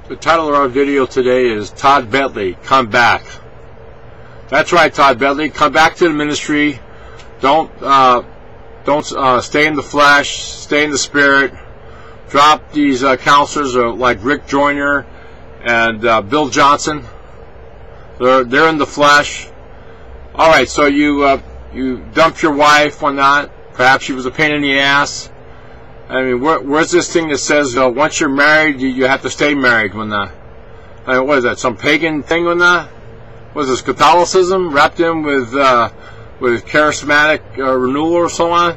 The title of our video today is Todd Bentley, Come Back. That's right, Todd Bentley, come back to the ministry. Don't stay in the flesh, stay in the spirit. Drop these counselors like Rick Joyner and Bill Johnson. They're in the flesh. All right, so you dumped your wife or not? Perhaps she was a pain in the ass. I mean, where's this thing that says once you're married, you have to stay married? When I mean, what is that? Some pagan thing? When what is this, Catholicism wrapped in with charismatic renewal or so on?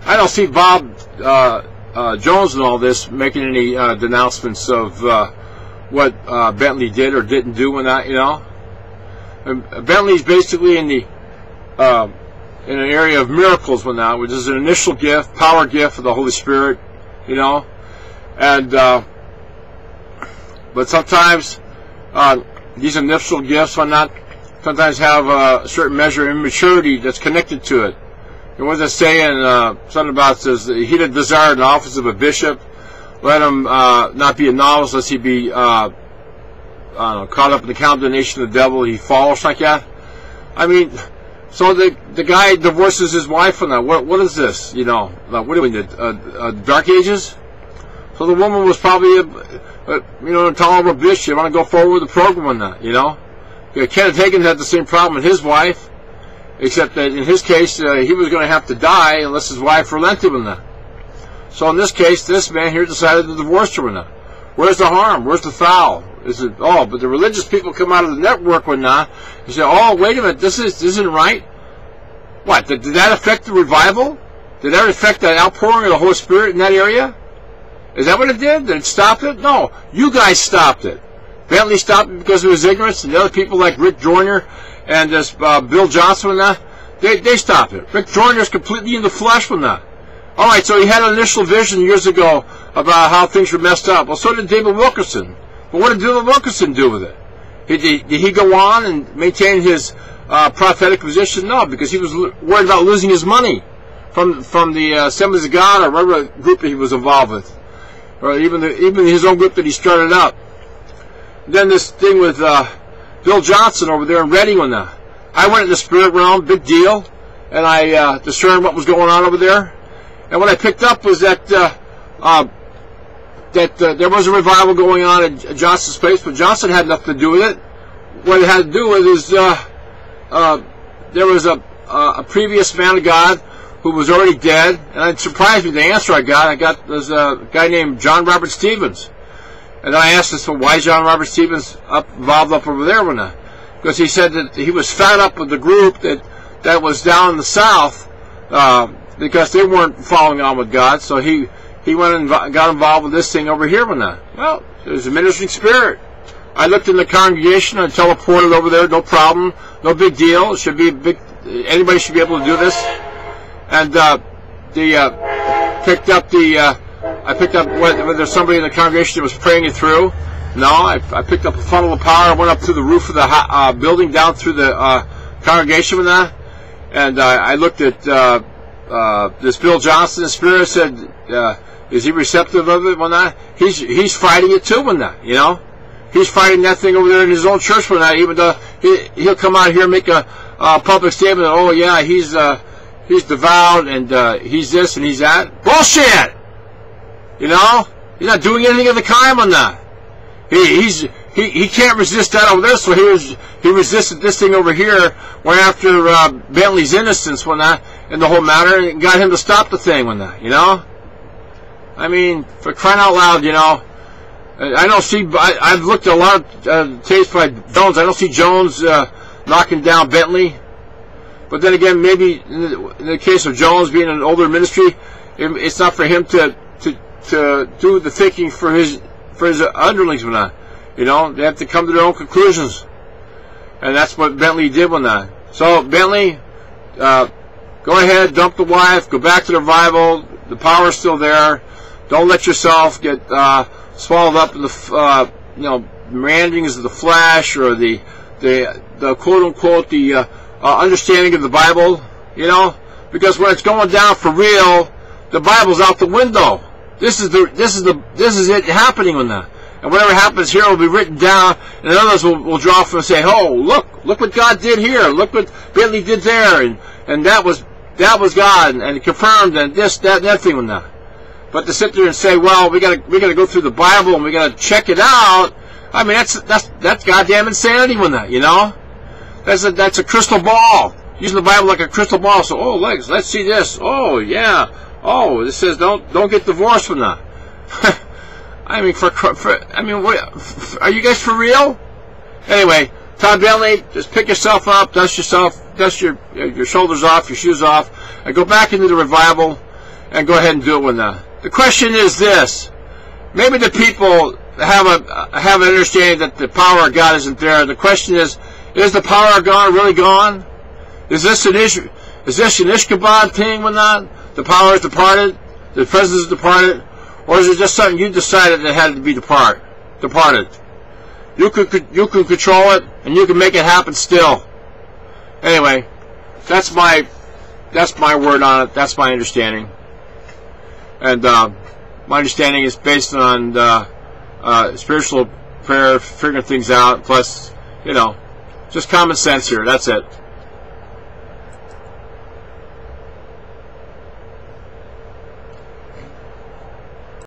I don't see Bob Jones and all this making any denouncements of what Bentley did or didn't do when that, you know. And Bentley's basically in the in an area of miracles when that, which is an initial gift, power gift of the Holy Spirit, you know. And but sometimes these initial gifts when not sometimes have a certain measure of immaturity that's connected to it. And what does it say in something about, says he that desired an office of a bishop, let him not be a novice lest he be I don't know, caught up in the condemnation of the devil, he falls like that. I mean, so the guy divorces his wife on that. What is this? You know, what are we in the Dark Ages? So the woman was probably you know, intolerable bitch. She want to go forward with the program on that. You know, Kenneth Hagin had the same problem with his wife, except that in his case he was going to have to die unless his wife relented on that. So in this case, this man here decided to divorce her on that. Where's the harm? Where's the foul? Is it, oh, but the religious people come out of the network or not and say, oh, wait a minute, this isn't right. What, did that affect the revival? Did that affect the outpouring of the Holy Spirit in that area? Is that what it did? Did it stop it? No, you guys stopped it. Bentley stopped it because of his ignorance, and the other people like Rick Joyner and this Bill Johnson and that, they stopped it. Rick Joyner's completely in the flesh from that. All right, so he had an initial vision years ago about how things were messed up. Well, so did David Wilkerson. But what did David Wilkerson do with it? Did he go on and maintain his prophetic position? No, because he was worried about losing his money from the Assemblies of God or whatever group that he was involved with, or even his own group that he started up. Then this thing with Bill Johnson over there in Reading on that. I went in the spirit realm, big deal, and I discerned what was going on over there. And what I picked up was that there was a revival going on at Johnson's place, but Johnson had nothing to do with it. What it had to do with is there was a previous man of God who was already dead, and it surprised me the answer I got was a guy named John Robert Stevens. And I asked him, so why is John Robert Stevens involved up over there? Because he said that he was fed up with the group that was down in the South, because they weren't following on with God, so he went and got involved with this thing over here. Well, there's a ministering spirit. I looked in the congregation and teleported over there, no problem, no big deal. It should be anybody should be able to do this. And I picked up whether there's somebody in the congregation that was praying it through. No, I picked up a funnel of power. I went up through the roof of the building, down through the congregation with that, and I looked at this Bill Johnson. The Spirit said, is he receptive of it? Well, not. He's fighting it too. When that, you know, he's fighting that thing over there in his own church. When that, even though he'll come out here and make a public statement that, oh yeah, he's devout and he's this and he's that. Bullshit. You know, he's not doing anything of the kind on that. He can't resist that over there, so he resisted this thing over here. Went after Bentley's innocence when that in the whole matter, and got him to stop the thing when that. You know, I mean, for crying out loud, you know. I don't see. I've looked at a lot of tapes by Jones. I don't see Jones knocking down Bentley. But then again, maybe in the case of Jones being an older ministry, it's not for him to do the thinking for his underlings when that. You know, they have to come to their own conclusions, and that's what Bentley did when that. So Bentley, go ahead, dump the wife, go back to the revival. The power's still there. Don't let yourself get swallowed up in the you know, meanderings of the flesh or the quote unquote the understanding of the Bible. You know, because when it's going down for real, the Bible's out the window. This is it happening on that. and whatever happens here will be written down, and others will draw from and say, oh, look what God did here, look what Bentley did there, and that was God, and confirmed, and this, that, and that thing and that. But to sit there and say, well, we gotta go through the Bible and we gotta check it out, I mean, that's goddamn insanity with that, you know? That's a crystal ball. Using the Bible like a crystal ball. So, oh, let's see this. Oh, yeah. Oh, this says don't get divorced from that. I mean, what, are you guys for real? Anyway, Todd Bentley, just pick yourself up, dust your shoulders off, your shoes off, and go back into the revival, and go ahead and do it with that. The question is this: maybe the people have an understanding that the power of God isn't there. The question is the power of God really gone? Is this an issue? Is this an Ishkabad thing when not? The power is departed, the presence is departed, or is it just something you decided that had to be departed? You can control it, and you can make it happen still. Anyway, that's my word on it. That's my understanding, and my understanding is based on spiritual prayer, figuring things out, plus, just common sense here. That's it.